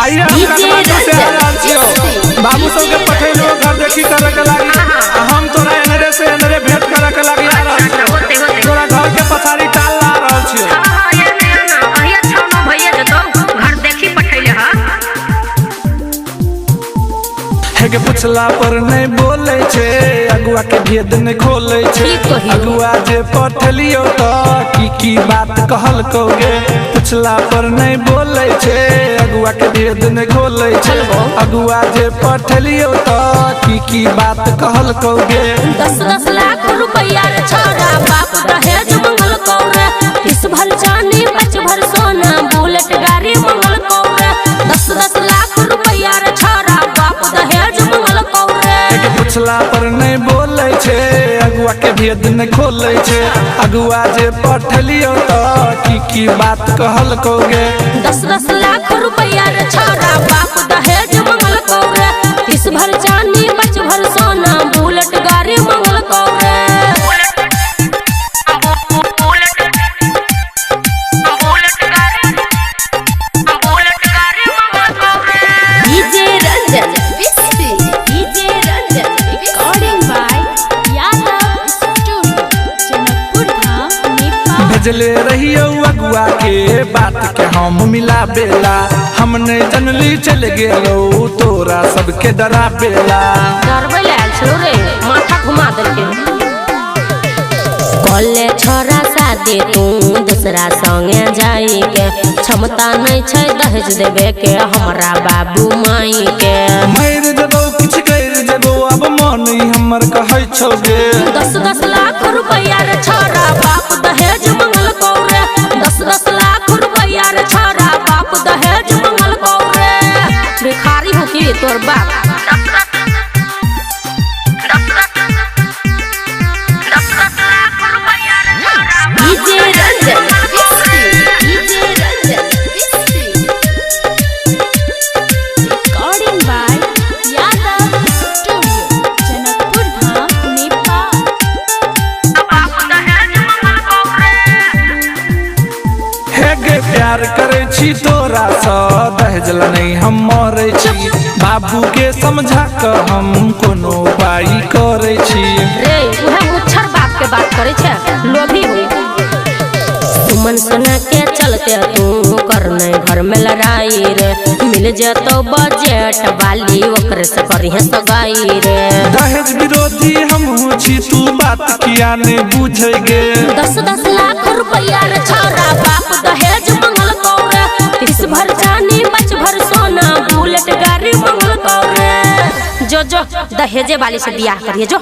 आइए बाबू सब के पठेलो घर देखी करे के लागी हम तोरा एनरे से एनरे भेंट करे के लागी आ रहल छी तोरा घर के पछाड़ी टाल ला रहल छी हां ये नहीं ना अहिया छौनो भैया जतो घर देखी पठेले ह है के पूछला पर नहीं बोले छे अगुआ के भेद नहीं खोले छे अगुआ जे पठलियो त की बात कहल कोगे पूछला पर नहीं बोले छे अगुआ के भेद नहीं खोले छे अगुआ जे पठलियो त की बात कहल कोगे 10-10 लाख रुपया रे छोरा बाप दहेज मंगल कौरे इस भल जानी बच भर सोना बुलेट गाड़ी मंगल कौरे 10-10 लाख रुपया रे छोरा बाप दहेज मंगल कौरे पूछला पर नहीं बोले छे अगुआ के भेद नहीं खोले छे अगुआ जे पठलियो त की बात कहल कोगे 10-10 लाख रुपया रे छोरा बाप दहेज मंगल कौरे इस भर जानी बच भर सोना बुलेट गाड़ी मंगल कौरे भेजले रहियो अगुआ के बात के हम मिला बेला हमने जनली चल गेलो तोरा सबके डरा बेला डरबे लाल छो रे माथा घुमा देलके कॉले छोरा शादी तू दूसरा संगे जाई के क्षमता नहीं छै दहेज देवे के हमरा बाबू माई के मर जबो किछ कर जबो अब मन हमर कहै छोगे 10-10 लाख रुपया रे छोरा बाप दहेज मंगल कौरे 10-10 लाख रुपया रे छोरा बाप दहेज मंगल कौरे भिखारी हो की तोर बाप प्यार करे छी तोरा स दहेज ला नहीं हम मरे छी बाबू के समझा क हम कोनो उपाय करे छी रे उहे मुच्छर बाप के बात करे छे लोभी हो तुमन सना के चलते तू करने घर में लड़ाई रे मिल जतो बजट वाली ओकरे से करिहे सगाई रे दहेज विरोधी हम हो छी तू बात किया ने बुझेगे 10-10 लाख रुपया रे छोरा बाप दहेज मंगल कौरे इस भर जानी बच भर सोना बुलेट गाड़ी मंगल कौरे जो दहेजे वाली से बियाह करिए जो